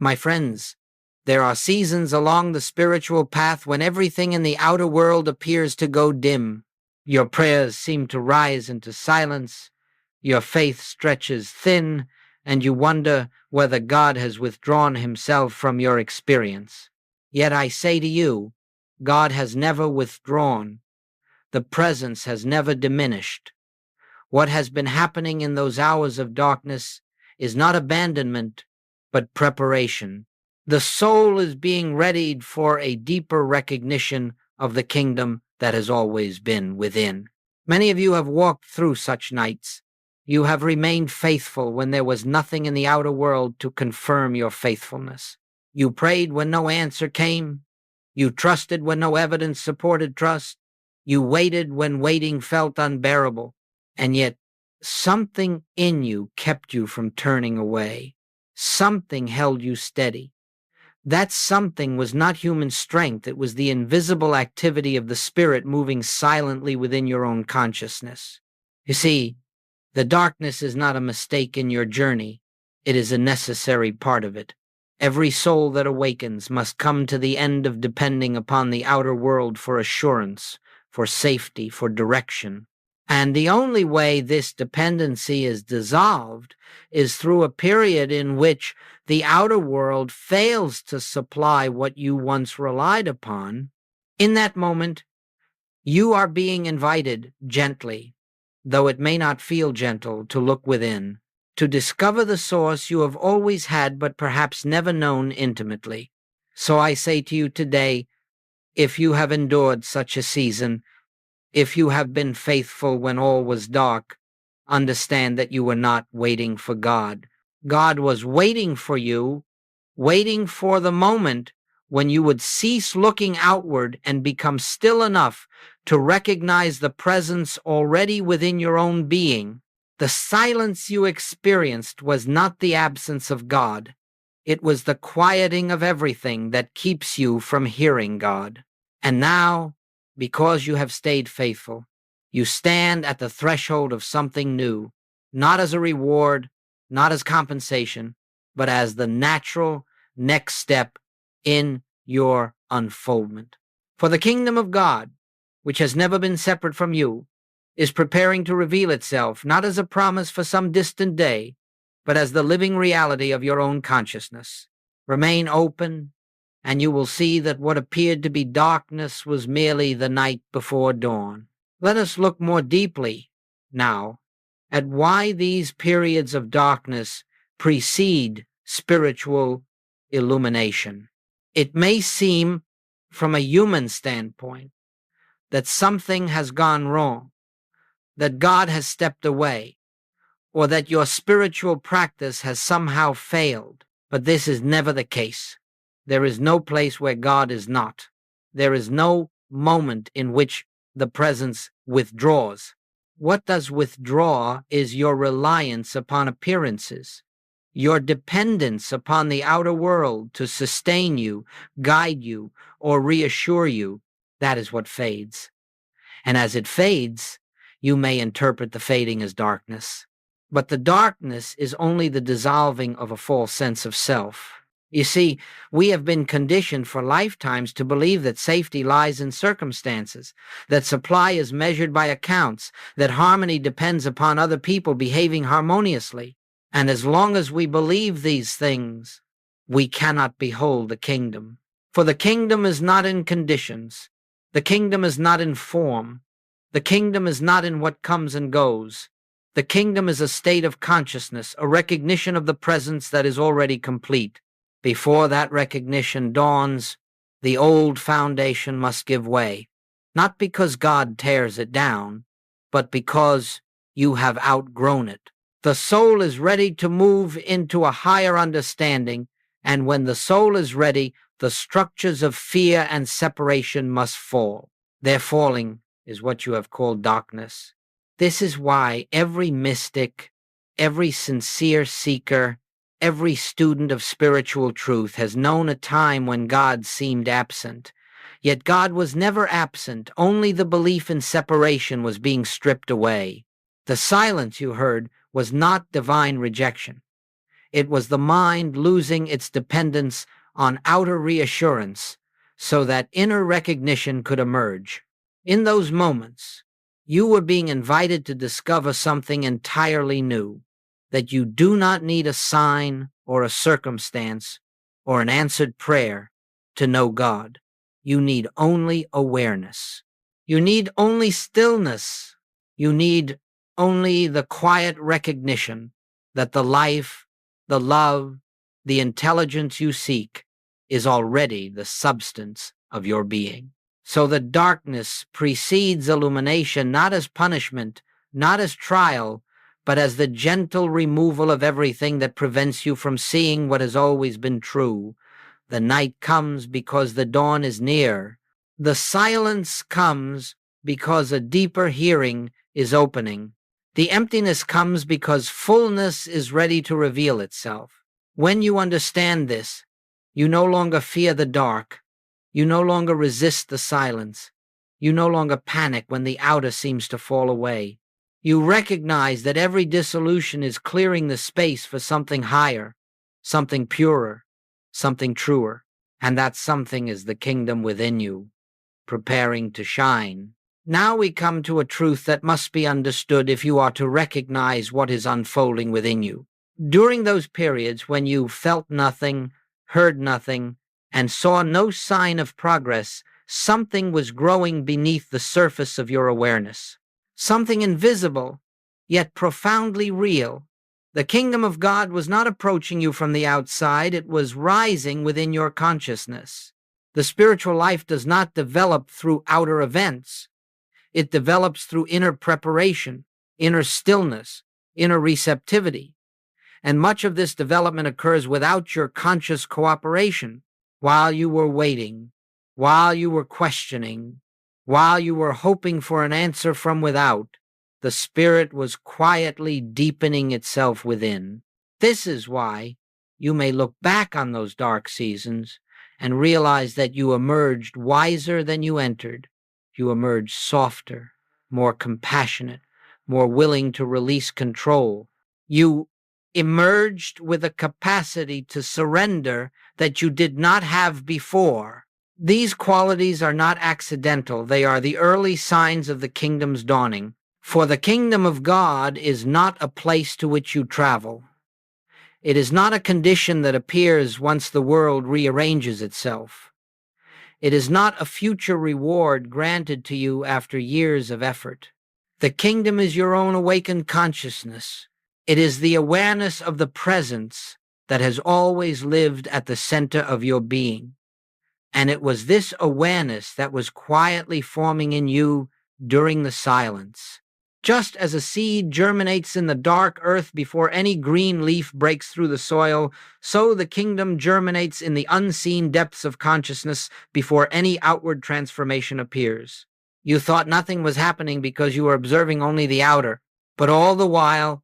My friends, there are seasons along the spiritual path when everything in the outer world appears to go dim. Your prayers seem to rise into silence, your faith stretches thin, and you wonder whether God has withdrawn himself from your experience. Yet I say to you, God has never withdrawn. The presence has never diminished. What has been happening in those hours of darkness is not abandonment, but preparation. The soul is being readied for a deeper recognition of the kingdom that has always been within. Many of you have walked through such nights. You have remained faithful when there was nothing in the outer world to confirm your faithfulness. You prayed when no answer came. You trusted when no evidence supported trust. You waited when waiting felt unbearable. And yet, something in you kept you from turning away. Something held you steady. That something was not human strength. It was the invisible activity of the Spirit moving silently within your own consciousness. You see, the darkness is not a mistake in your journey. It is a necessary part of it. Every soul that awakens must come to the end of depending upon the outer world for assurance, for safety, for direction. And the only way this dependency is dissolved is through a period in which the outer world fails to supply what you once relied upon. In that moment, you are being invited gently, though it may not feel gentle, to look within, to discover the source you have always had but perhaps never known intimately. So I say to you today, if you have endured such a season, if you have been faithful when all was dark, understand that you were not waiting for God. God was waiting for you, waiting for the moment when you would cease looking outward and become still enough to recognize the presence already within your own being. The silence you experienced was not the absence of God. It was the quieting of everything that keeps you from hearing God. And now, because you have stayed faithful, you stand at the threshold of something new, not as a reward, not as compensation, but as the natural next step in your unfoldment. For the kingdom of God, which has never been separate from you, is preparing to reveal itself not as a promise for some distant day, but as the living reality of your own consciousness. Remain open, and you will see that what appeared to be darkness was merely the night before dawn. Let us look more deeply now at why these periods of darkness precede spiritual illumination. It may seem, from a human standpoint, that something has gone wrong, that God has stepped away, or that your spiritual practice has somehow failed. But this is never the case. There is no place where God is not. There is no moment in which the presence withdraws. What does withdraw is your reliance upon appearances, your dependence upon the outer world to sustain you, guide you, or reassure you. That is what fades. And as it fades, you may interpret the fading as darkness. But the darkness is only the dissolving of a false sense of self. You see, we have been conditioned for lifetimes to believe that safety lies in circumstances, that supply is measured by accounts, that harmony depends upon other people behaving harmoniously. And as long as we believe these things, we cannot behold the kingdom. For the kingdom is not in conditions. The kingdom is not in form. The kingdom is not in what comes and goes. The kingdom is a state of consciousness, a recognition of the presence that is already complete. Before that recognition dawns, the old foundation must give way, not because God tears it down, but because you have outgrown it. The soul is ready to move into a higher understanding, and when the soul is ready, the structures of fear and separation must fall. Their falling is what you have called darkness. This is why every mystic, every sincere seeker, every student of spiritual truth has known a time when God seemed absent. Yet God was never absent, only the belief in separation was being stripped away. The silence you heard was not divine rejection. It was the mind losing its dependence on outer reassurance so that inner recognition could emerge. In those moments, you were being invited to discover something entirely new, that you do not need a sign or a circumstance or an answered prayer to know God. You need only awareness. You need only stillness. You need only the quiet recognition that the life, the love, the intelligence you seek is already the substance of your being. So the darkness precedes illumination not as punishment, not as trial, but as the gentle removal of everything that prevents you from seeing what has always been true. The night comes because the dawn is near. The silence comes because a deeper hearing is opening. The emptiness comes because fullness is ready to reveal itself. When you understand this, you no longer fear the dark. You no longer resist the silence. You no longer panic when the outer seems to fall away. You recognize that every dissolution is clearing the space for something higher, something purer, something truer. And that something is the kingdom within you, preparing to shine. Now we come to a truth that must be understood if you are to recognize what is unfolding within you. During those periods when you felt nothing, heard nothing, and saw no sign of progress, something was growing beneath the surface of your awareness. Something invisible, yet profoundly real. The kingdom of God was not approaching you from the outside, it was rising within your consciousness. The spiritual life does not develop through outer events. It develops through inner preparation, inner stillness, inner receptivity. And much of this development occurs without your conscious cooperation. While you were waiting, while you were questioning, while you were hoping for an answer from without, the Spirit was quietly deepening itself within. This is why you may look back on those dark seasons and realize that you emerged wiser than you entered. You emerged softer, more compassionate, more willing to release control. You emerged with a capacity to surrender that you did not have before. These qualities are not accidental. They are the early signs of the kingdom's dawning. For the kingdom of God is not a place to which you travel. It is not a condition that appears once the world rearranges itself. It is not a future reward granted to you after years of effort. The kingdom is your own awakened consciousness. It is the awareness of the presence that has always lived at the center of your being. And it was this awareness that was quietly forming in you during the silence. Just as a seed germinates in the dark earth before any green leaf breaks through the soil, so the kingdom germinates in the unseen depths of consciousness before any outward transformation appears. You thought nothing was happening because you were observing only the outer, but all the while,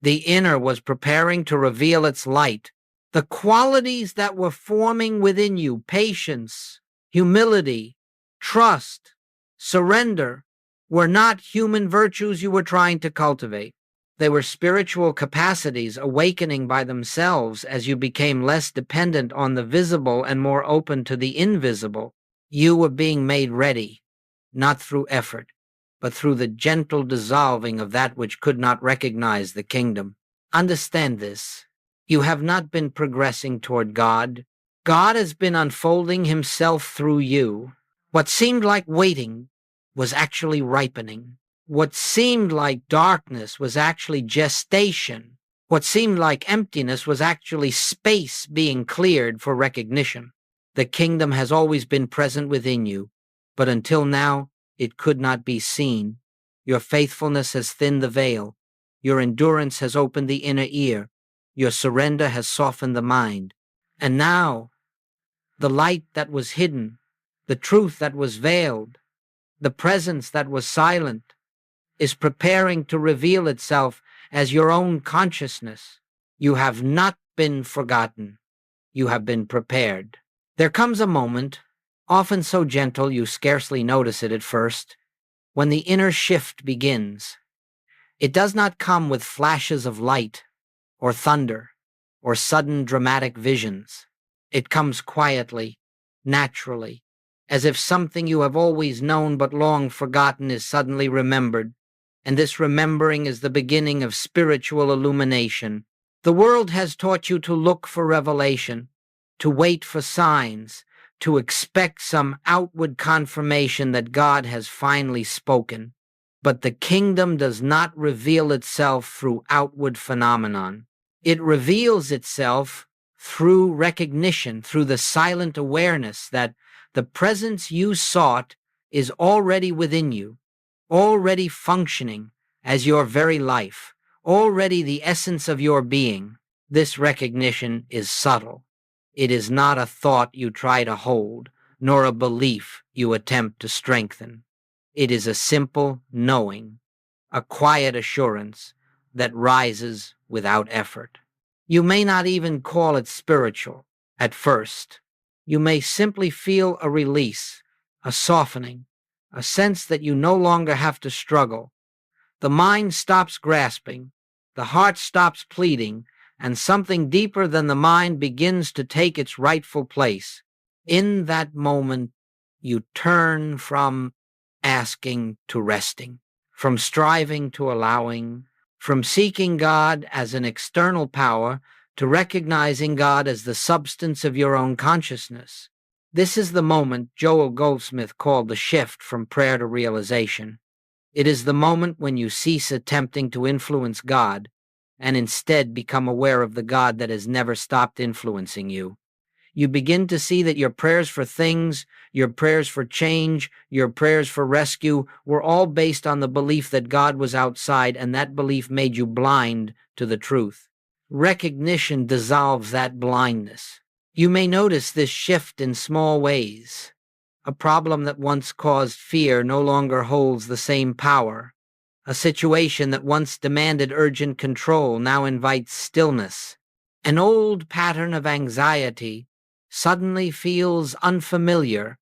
the inner was preparing to reveal its light. The qualities that were forming within you, patience, humility, trust, surrender, were not human virtues you were trying to cultivate. They were spiritual capacities awakening by themselves as you became less dependent on the visible and more open to the invisible. You were being made ready, not through effort, but through the gentle dissolving of that which could not recognize the kingdom. Understand this. You have not been progressing toward God. God has been unfolding himself through you. What seemed like waiting was actually ripening. What seemed like darkness was actually gestation. What seemed like emptiness was actually space being cleared for recognition. The kingdom has always been present within you, but until now, it could not be seen. Your faithfulness has thinned the veil. Your endurance has opened the inner ear. Your surrender has softened the mind. And now, the light that was hidden, the truth that was veiled, the presence that was silent, is preparing to reveal itself as your own consciousness. You have not been forgotten. You have been prepared. There comes a moment, often so gentle you scarcely notice it at first, when the inner shift begins. It does not come with flashes of light or thunder. or sudden dramatic visions. It comes quietly, naturally, as if something you have always known but long forgotten is suddenly remembered, and this remembering is the beginning of spiritual illumination. The world has taught you to look for revelation, to wait for signs, to expect some outward confirmation that God has finally spoken. But the kingdom does not reveal itself through outward phenomenon. It reveals itself through recognition, through the silent awareness that the presence you sought is already within you, already functioning as your very life, already the essence of your being. This recognition is subtle. It is not a thought you try to hold, nor a belief you attempt to strengthen. It is a simple knowing, a quiet assurance that rises without effort. You may not even call it spiritual at first. You may simply feel a release, a softening, a sense that you no longer have to struggle. The mind stops grasping, the heart stops pleading, and something deeper than the mind begins to take its rightful place. In that moment, you turn from asking to resting, from striving to allowing, from seeking God as an external power to recognizing God as the substance of your own consciousness. This is the moment Joel Goldsmith called the shift from prayer to realization. It is the moment when you cease attempting to influence God and instead become aware of the God that has never stopped influencing you. You begin to see that your prayers for things, your prayers for change, your prayers for rescue were all based on the belief that God was outside, and that belief made you blind to the truth. Recognition dissolves that blindness. You may notice this shift in small ways. A problem that once caused fear no longer holds the same power. A situation that once demanded urgent control now invites stillness. An old pattern of anxiety suddenly feels unfamiliar,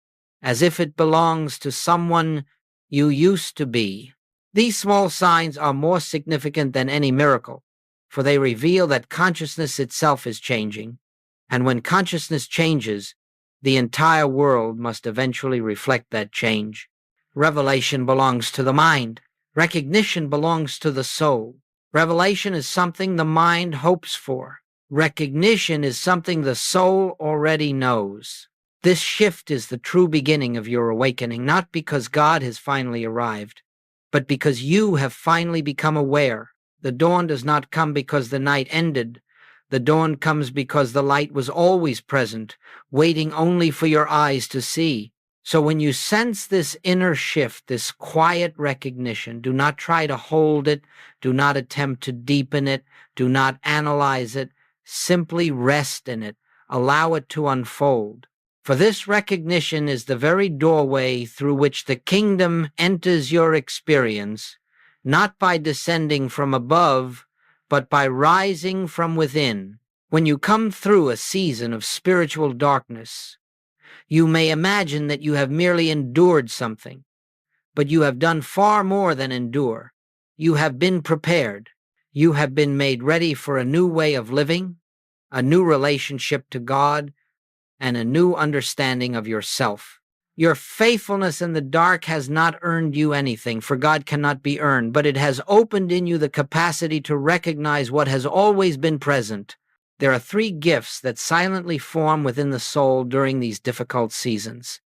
as if it belongs to someone you used to be. These small signs are more significant than any miracle, for they reveal that consciousness itself is changing, and when consciousness changes, the entire world must eventually reflect that change. Revelation belongs to the mind. Recognition belongs to the soul. Revelation is something the mind hopes for. Recognition is something the soul already knows. This shift is the true beginning of your awakening, not because God has finally arrived, but because you have finally become aware. The dawn does not come because the night ended. The dawn comes because the light was always present, waiting only for your eyes to see. So when you sense this inner shift, this quiet recognition, do not try to hold it, do not attempt to deepen it, do not analyze it, simply rest in it, allow it to unfold. For this recognition is the very doorway through which the kingdom enters your experience, not by descending from above, but by rising from within. When you come through a season of spiritual darkness, you may imagine that you have merely endured something, but you have done far more than endure. You have been prepared. You have been made ready for a new way of living, a new relationship to God, and a new understanding of yourself. Your faithfulness in the dark has not earned you anything, for God cannot be earned, but it has opened in you the capacity to recognize what has always been present. There are 3 gifts that silently form within the soul during these difficult seasons.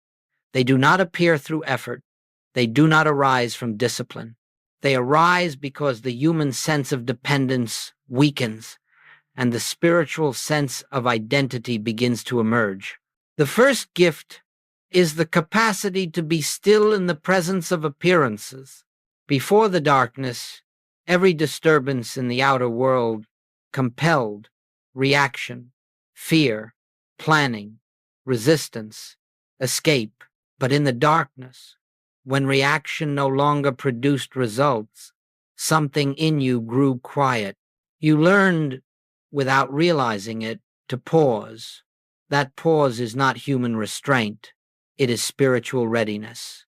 They do not appear through effort. They do not arise from discipline. They arise because the human sense of dependence weakens, and the spiritual sense of identity begins to emerge. The first gift is the capacity to be still in the presence of appearances. Before the darkness, every disturbance in the outer world compelled reaction, fear, planning, resistance, escape. But in the darkness, when reaction no longer produced results, something in you grew quiet. You learned, without realizing it, to pause. That pause is not human restraint. It is spiritual readiness.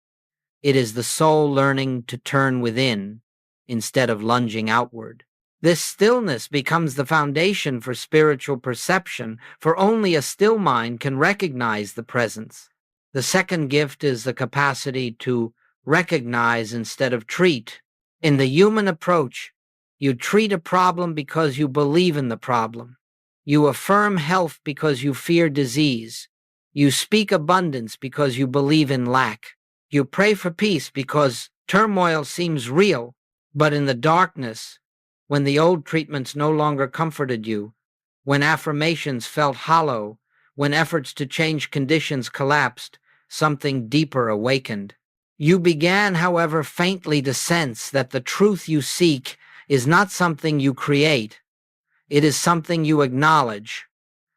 It is the soul learning to turn within instead of lunging outward. This stillness becomes the foundation for spiritual perception, for only a still mind can recognize the presence. The second gift is the capacity to recognize instead of treat. In the human approach, you treat a problem because you believe in the problem. You affirm health because you fear disease. You speak abundance because you believe in lack. You pray for peace because turmoil seems real, but in the darkness, when the old treatments no longer comforted you, when affirmations felt hollow, when efforts to change conditions collapsed, something deeper awakened. You began, however, faintly to sense that the truth you seek is not something you create. It is something you acknowledge.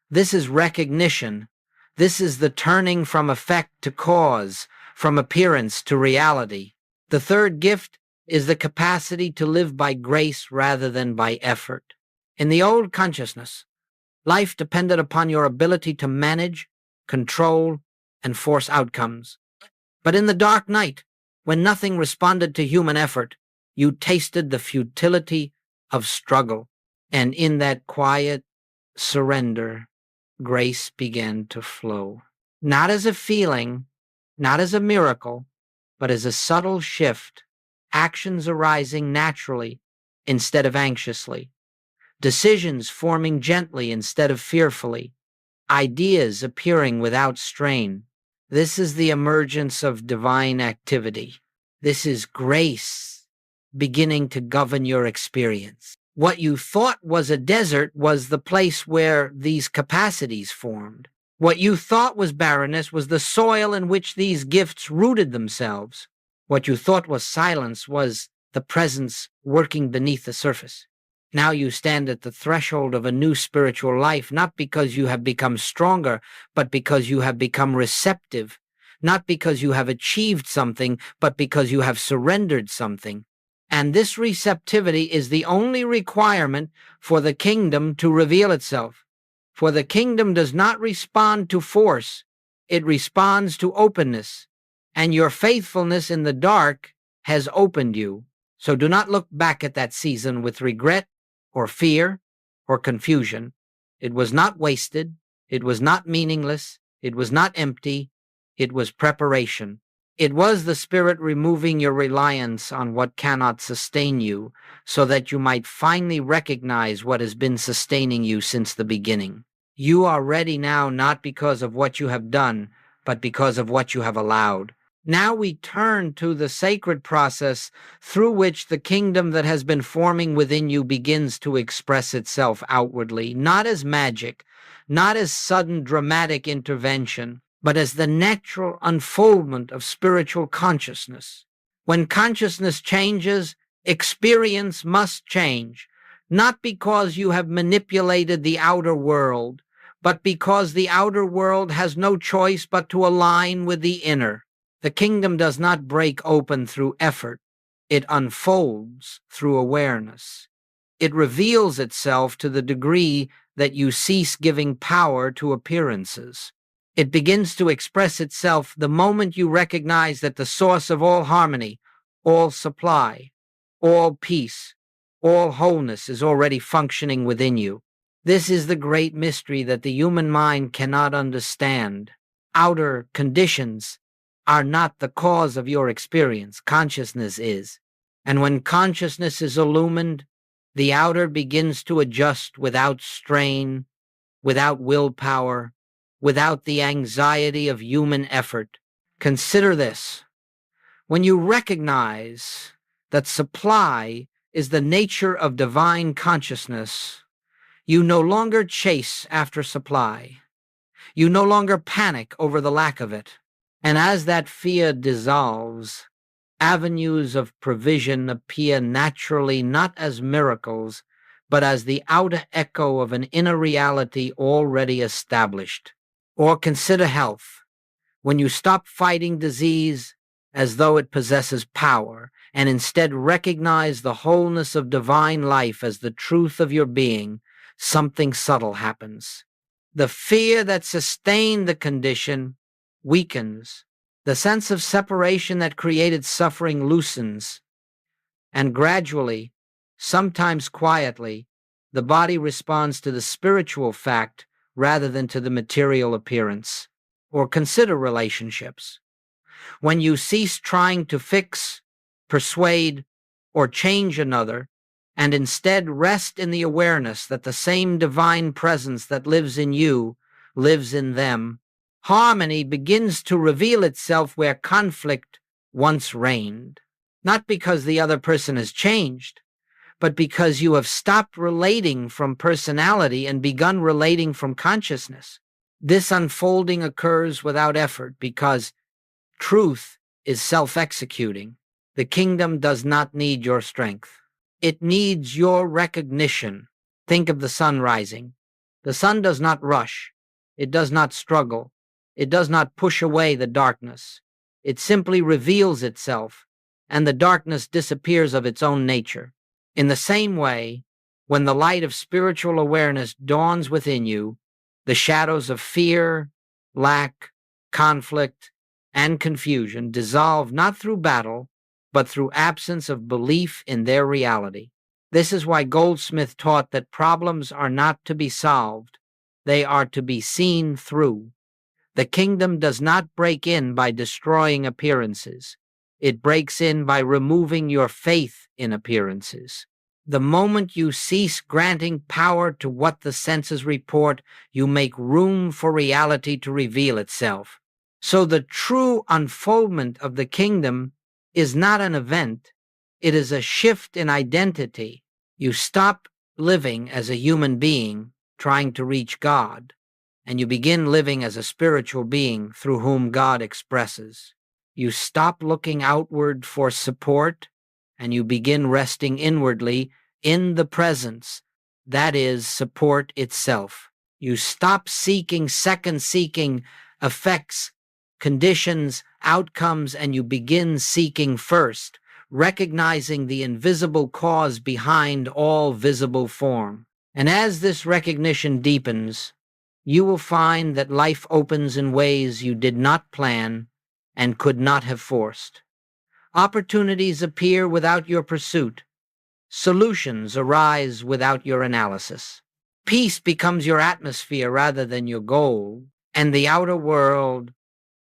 This is recognition. This is the turning from effect to cause, from appearance to reality. The third gift is the capacity to live by grace rather than by effort. In the old consciousness, life depended upon your ability to manage, control, and force outcomes. But in the dark night, when nothing responded to human effort, you tasted the futility of struggle. And in that quiet surrender, grace began to flow. Not as a feeling, not as a miracle, but as a subtle shift, actions arising naturally instead of anxiously, decisions forming gently instead of fearfully, ideas appearing without strain. This is the emergence of divine activity. This is grace beginning to govern your experience. What you thought was a desert was the place where these capacities formed. What you thought was barrenness was the soil in which these gifts rooted themselves. What you thought was silence was the presence working beneath the surface. Now you stand at the threshold of a new spiritual life, not because you have become stronger, but because you have become receptive, not because you have achieved something, but because you have surrendered something. And this receptivity is the only requirement for the kingdom to reveal itself. For the kingdom does not respond to force, it responds to openness. And your faithfulness in the dark has opened you. So do not look back at that season with regret or fear or confusion. It was not wasted. It was not meaningless. It was not empty. It was preparation. It was the Spirit removing your reliance on what cannot sustain you, so that you might finally recognize what has been sustaining you since the beginning. You are ready now not because of what you have done, but because of what you have allowed. Now we turn to the sacred process through which the kingdom that has been forming within you begins to express itself outwardly, not as magic, not as sudden dramatic intervention, but as the natural unfoldment of spiritual consciousness. When consciousness changes, experience must change, not because you have manipulated the outer world, but because the outer world has no choice but to align with the inner. The kingdom does not break open through effort. It unfolds through awareness. It reveals itself to the degree that you cease giving power to appearances. It begins to express itself the moment you recognize that the source of all harmony, all supply, all peace, all wholeness is already functioning within you. This is the great mystery that the human mind cannot understand. Outer conditions are not the cause of your experience. Consciousness is. And when consciousness is illumined, the outer begins to adjust without strain, without willpower, without the anxiety of human effort. Consider this. When you recognize that supply is the nature of divine consciousness, you no longer chase after supply. You no longer panic over the lack of it. And as that fear dissolves, avenues of provision appear naturally not as miracles, but as the outer echo of an inner reality already established. Or consider health. When you stop fighting disease as though it possesses power, and instead recognize the wholeness of divine life as the truth of your being, something subtle happens. The fear that sustained the condition weakens. The sense of separation that created suffering loosens. And gradually, Sometimes quietly, the body responds to the spiritual fact rather than to the material appearance. Or consider relationships. When you cease trying to fix, persuade, or change another, and instead rest in the awareness that the same divine presence that lives in you lives in them, harmony begins to reveal itself where conflict once reigned. Not because the other person has changed, but because you have stopped relating from personality and begun relating from consciousness. This unfolding occurs without effort because truth is self-executing. The kingdom does not need your strength. It needs your recognition. Think of the sun rising. The sun does not rush. It does not struggle. It does not push away the darkness. It simply reveals itself, and the darkness disappears of its own nature. In the same way, when the light of spiritual awareness dawns within you, the shadows of fear, lack, conflict, and confusion dissolve not through battle, but through absence of belief in their reality. This is why Goldsmith taught that problems are not to be solved, they are to be seen through. The kingdom does not break in by destroying appearances. It breaks in by removing your faith in appearances. The moment you cease granting power to what the senses report, you make room for reality to reveal itself. So the true unfoldment of the kingdom is not an event, it is a shift in identity. You stop living as a human being trying to reach God, and you begin living as a spiritual being through whom God expresses. You stop looking outward for support, and you begin resting inwardly in the presence, that is, support itself. You stop seeking effects, conditions, outcomes, and you begin seeking first, recognizing the invisible cause behind all visible form. And as this recognition deepens, you will find that life opens in ways you did not plan and could not have forced. Opportunities appear without your pursuit. Solutions arise without your analysis. Peace becomes your atmosphere rather than your goal, and the outer world,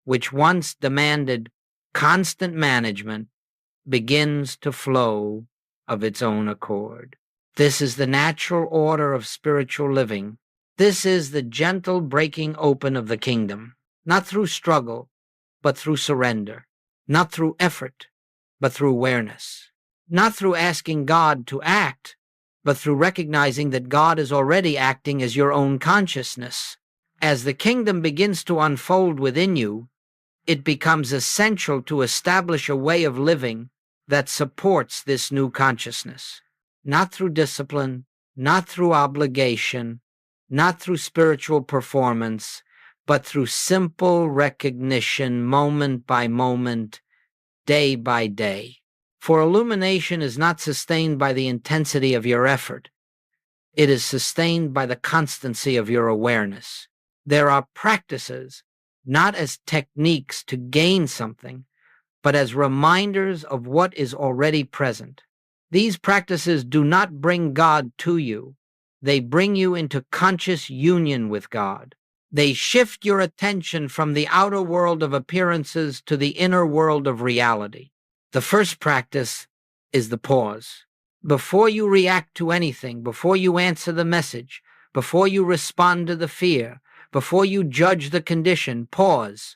which once demanded constant management, begins to flow of its own accord. This is the natural order of spiritual living. This is the gentle breaking open of the kingdom, not through struggle, but through surrender, not through effort, but through awareness, not through asking God to act, but through recognizing that God is already acting as your own consciousness. As the kingdom begins to unfold within you, it becomes essential to establish a way of living that supports this new consciousness, not through discipline, not through obligation, not through spiritual performance, but through simple recognition, moment by moment, day by day. For illumination is not sustained by the intensity of your effort. It is sustained by the constancy of your awareness. There are practices, not as techniques to gain something, but as reminders of what is already present. These practices do not bring God to you. They bring you into conscious union with God. They shift your attention from the outer world of appearances to the inner world of reality. The first practice is the pause. Before you react to anything, before you answer the message, before you respond to the fear, before you judge the condition, pause.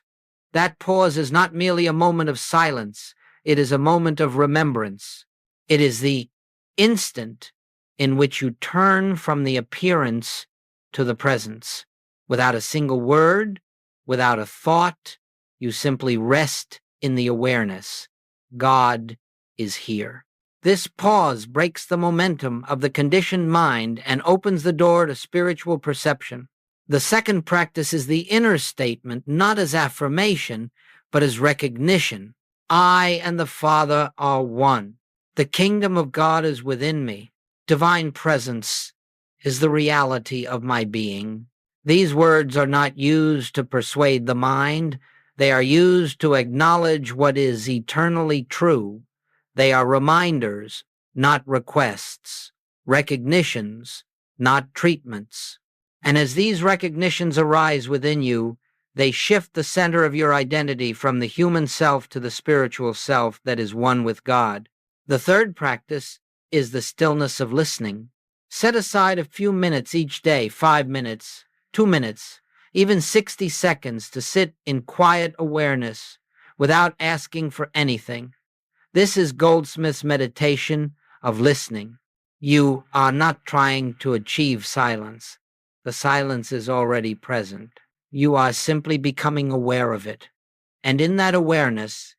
That pause is not merely a moment of silence. It is a moment of remembrance. It is the instant in which you turn from the appearance to the presence. Without a single word, without a thought, you simply rest in the awareness. God is here. This pause breaks the momentum of the conditioned mind and opens the door to spiritual perception. The second practice is the inner statement, not as affirmation, but as recognition. I and the Father are one. The kingdom of God is within me. Divine presence is the reality of my being. These words are not used to persuade the mind. They are used to acknowledge what is eternally true. They are reminders not requests, recognitions, not treatments. And as these recognitions arise within you, they shift the center of your identity from the human self to the spiritual self that is one with God. The third practice is the stillness of listening. Set aside a few minutes each day, 5 minutes, 2 minutes, even 60 seconds to sit in quiet awareness without asking for anything. This is Goldsmith's meditation of listening. You are not trying to achieve silence. The silence is already present. You are simply becoming aware of it. And in that awareness,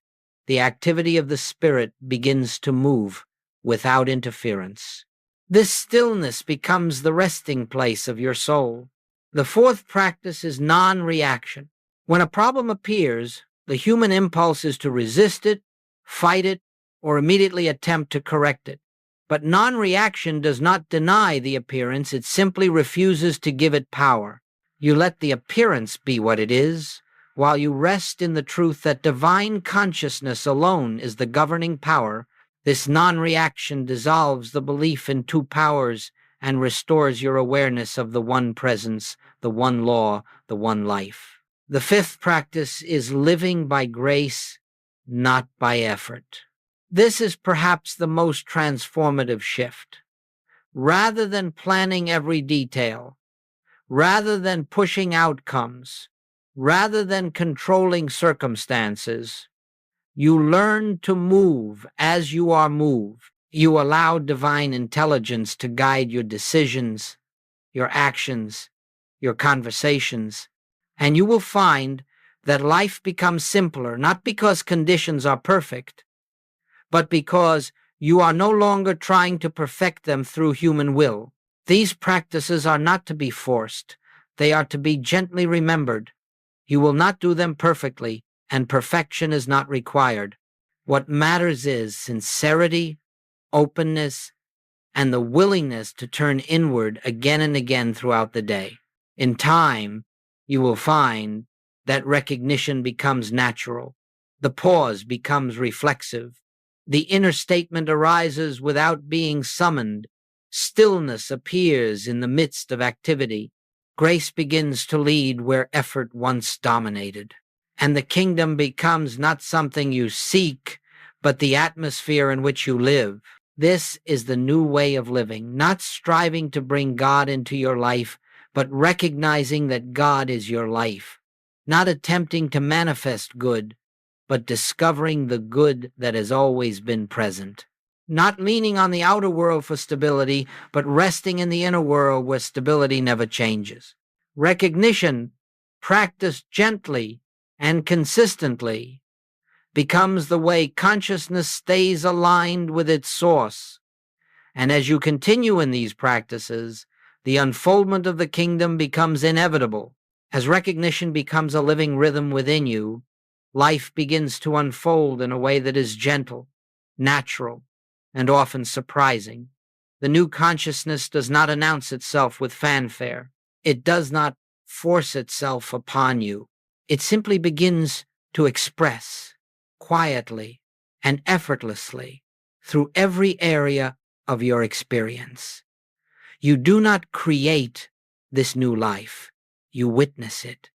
the activity of the spirit begins to move without interference. This stillness becomes the resting place of your soul. The fourth practice is non-reaction. When a problem appears, the human impulse is to resist it, fight it, or immediately attempt to correct it. But non-reaction does not deny the appearance, it simply refuses to give it power. You let the appearance be what it is, while you rest in the truth that divine consciousness alone is the governing power. This non-reaction dissolves the belief in two powers and restores your awareness of the one presence, the one law, the one life. The fifth practice is living by grace, not by effort. This is perhaps the most transformative shift. Rather than planning every detail, rather than pushing outcomes, rather than controlling circumstances, you learn to move as you are moved. You allow divine intelligence to guide your decisions, your actions, your conversations, and you will find that life becomes simpler, not because conditions are perfect, but because you are no longer trying to perfect them through human will. These practices are not to be forced. They are to be gently remembered. You will not do them perfectly, and perfection is not required. What matters is sincerity, openness, and the willingness to turn inward again and again throughout the day. In time, you will find that recognition becomes natural. The pause becomes reflexive. The inner statement arises without being summoned. Stillness appears in the midst of activity. Grace begins to lead where effort once dominated. And the kingdom becomes not something you seek, but the atmosphere in which you live. This is the new way of living, not striving to bring God into your life, but recognizing that God is your life. Not attempting to manifest good, but discovering the good that has always been present. Not leaning on the outer world for stability, but resting in the inner world where stability never changes. Recognition, practiced gently and consistently, becomes the way consciousness stays aligned with its source. And as you continue in these practices, the unfoldment of the kingdom becomes inevitable. As recognition becomes a living rhythm within you, life begins to unfold in a way that is gentle, natural, and often surprising. The new consciousness does not announce itself with fanfare. It does not force itself upon you. It simply begins to express quietly and effortlessly through every area of your experience. You do not create this new life. You witness it.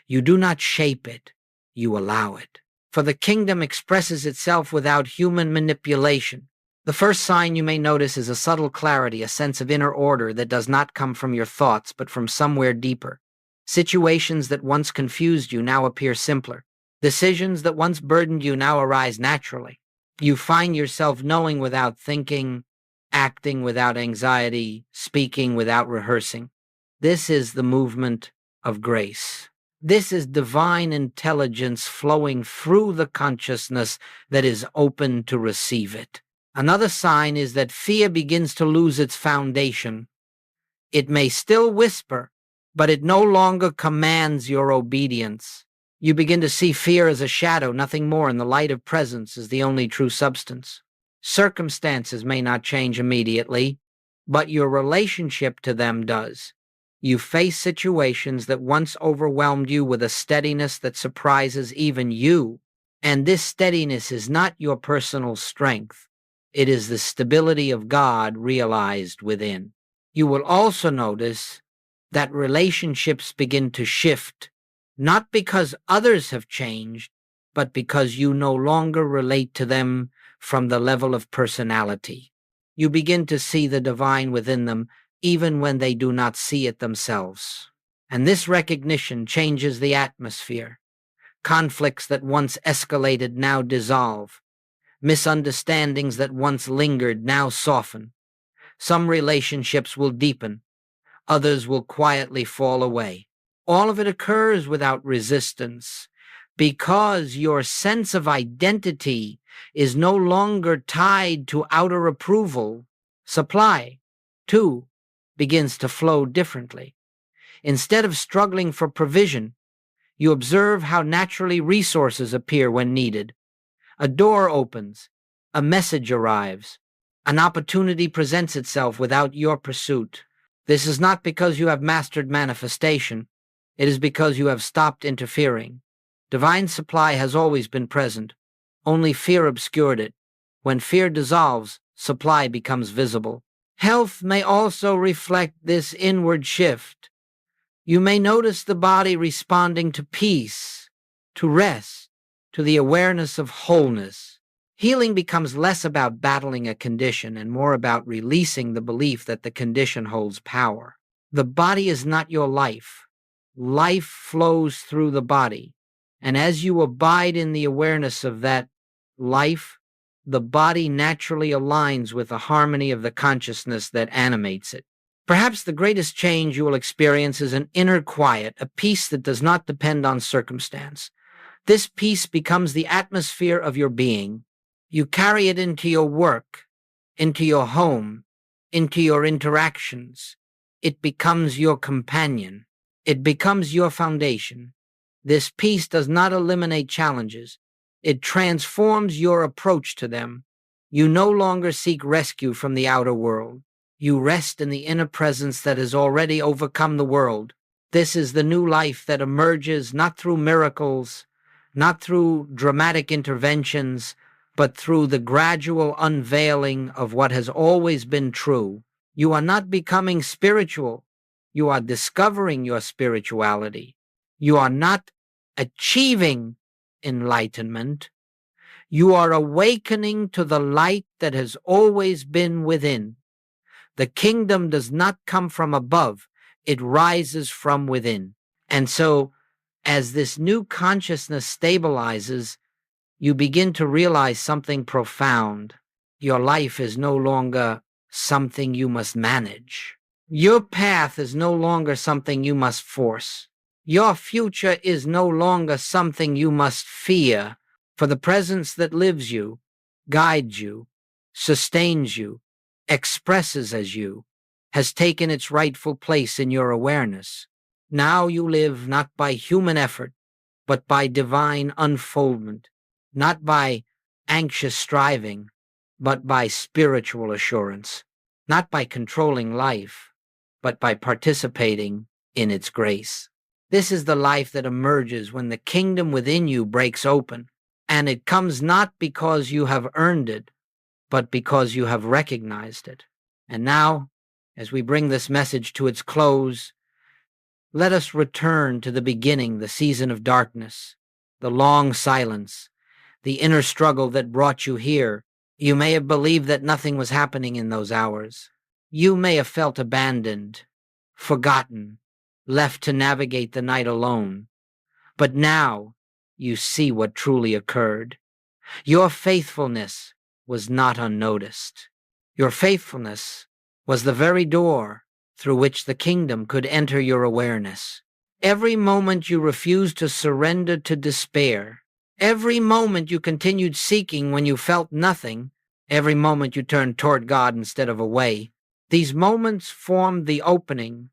You do not shape it. You allow it. For the kingdom expresses itself without human manipulation. The first sign you may notice is a subtle clarity, a sense of inner order that does not come from your thoughts, but from somewhere deeper. Situations that once confused you now appear simpler. Decisions that once burdened you now arise naturally. You find yourself knowing without thinking, acting without anxiety, speaking without rehearsing. This is the movement of grace. This is divine intelligence flowing through the consciousness that is open to receive it. Another sign is that fear begins to lose its foundation. It may still whisper, but it no longer commands your obedience. You begin to see fear as a shadow, nothing more, and the light of presence is the only true substance. Circumstances may not change immediately, but your relationship to them does. You face situations that once overwhelmed you with a steadiness that surprises even you, and this steadiness is not your personal strength. It is the stability of God realized within. You will also notice that relationships begin to shift, not because others have changed, but because you no longer relate to them from the level of personality. You begin to see the divine within them, even when they do not see it themselves. And this recognition changes the atmosphere. Conflicts that once escalated now dissolve. Misunderstandings that once lingered now soften. Some relationships will deepen, others will quietly fall away. All of it occurs without resistance because your sense of identity is no longer tied to outer approval. Supply, too, begins to flow differently. Instead of struggling for provision, you observe how naturally resources appear when needed. A door opens, a message arrives, an opportunity presents itself without your pursuit. This is not because you have mastered manifestation. It is because you have stopped interfering. Divine supply has always been present. Only fear obscured it. When fear dissolves, supply becomes visible. Health may also reflect this inward shift. You may notice the body responding to peace, to rest, to the awareness of wholeness. Healing becomes less about battling a condition and more about releasing the belief that the condition holds power. The body is not your life. Life flows through the body. And as you abide in the awareness of that life, the body naturally aligns with the harmony of the consciousness that animates it. Perhaps the greatest change you will experience is an inner quiet, a peace that does not depend on circumstance. This peace becomes the atmosphere of your being. You carry it into your work, into your home, into your interactions. It becomes your companion. It becomes your foundation. This peace does not eliminate challenges. It transforms your approach to them. You no longer seek rescue from the outer world. You rest in the inner presence that has already overcome the world. This is the new life that emerges not through miracles, not through dramatic interventions, but through the gradual unveiling of what has always been true. You are not becoming spiritual. You are discovering your spirituality. You are not achieving enlightenment. You are awakening to the light that has always been within. The kingdom does not come from above. It rises from within. And so, as this new consciousness stabilizes, you begin to realize something profound. Your life is no longer something you must manage. Your path is no longer something you must force. Your future is no longer something you must fear, for the presence that lives you, guides you, sustains you, expresses as you, has taken its rightful place in your awareness. Now you live not by human effort, but by divine unfoldment, not by anxious striving, but by spiritual assurance, not by controlling life, but by participating in its grace. This is the life that emerges when the kingdom within you breaks open, and it comes not because you have earned it, but because you have recognized it. And now, as we bring this message to its close, let us return to the beginning, the season of darkness, the long silence, the inner struggle that brought you here. You may have believed that nothing was happening in those hours. You may have felt abandoned, forgotten, left to navigate the night alone. But now you see what truly occurred. Your faithfulness was not unnoticed. Your faithfulness was the very door through which the kingdom could enter your awareness. Every moment you refused to surrender to despair, every moment you continued seeking when you felt nothing, every moment you turned toward God instead of away, these moments formed the opening,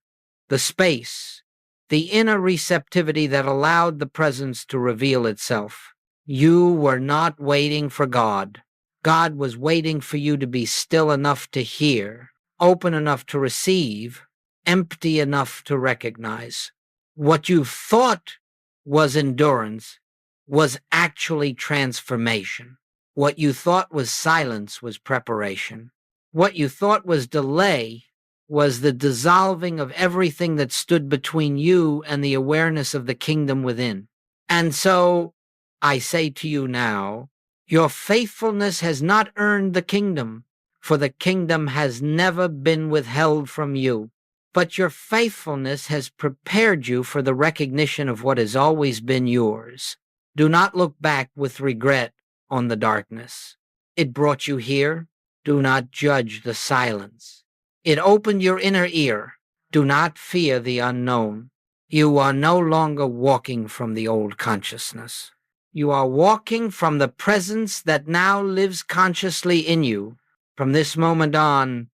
the space, the inner receptivity that allowed the presence to reveal itself. You were not waiting for God. God was waiting for you to be still enough to hear, open enough to receive, empty enough to recognize. What you thought was endurance was actually transformation. What you thought was silence was preparation. What you thought was delay was the dissolving of everything that stood between you and the awareness of the kingdom within. And so I say to you now, your faithfulness has not earned the kingdom, for the kingdom has never been withheld from you. But your faithfulness has prepared you for the recognition of what has always been yours. Do not look back with regret on the darkness. It brought you here. Do not judge the silence. It opened your inner ear. Do not fear the unknown. You are no longer walking from the old consciousness. You are walking from the presence that now lives consciously in you. From this moment on,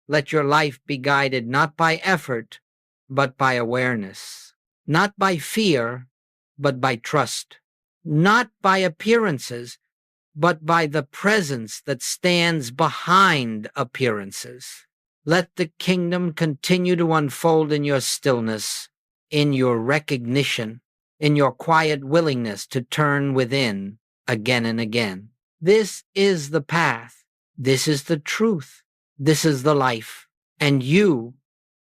let your life be guided not by effort, but by awareness. Not by fear, but by trust. Not by appearances, but by the presence that stands behind appearances. Let the kingdom continue to unfold in your stillness, in your recognition, in your quiet willingness to turn within again and again. This is the path. This is the truth. This is the life. And you,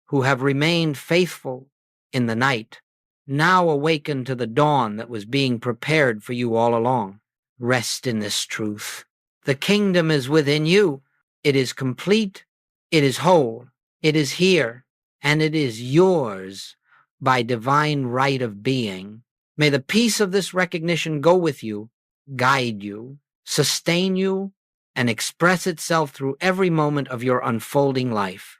who have remained faithful in the night, now awaken to the dawn that was being prepared for you all along. Rest in this truth. The kingdom is within you. It is complete. It is whole. It is here. And it is yours by divine right of being. May the peace of this recognition go with you, guide you, sustain you, and express itself through every moment of your unfolding life.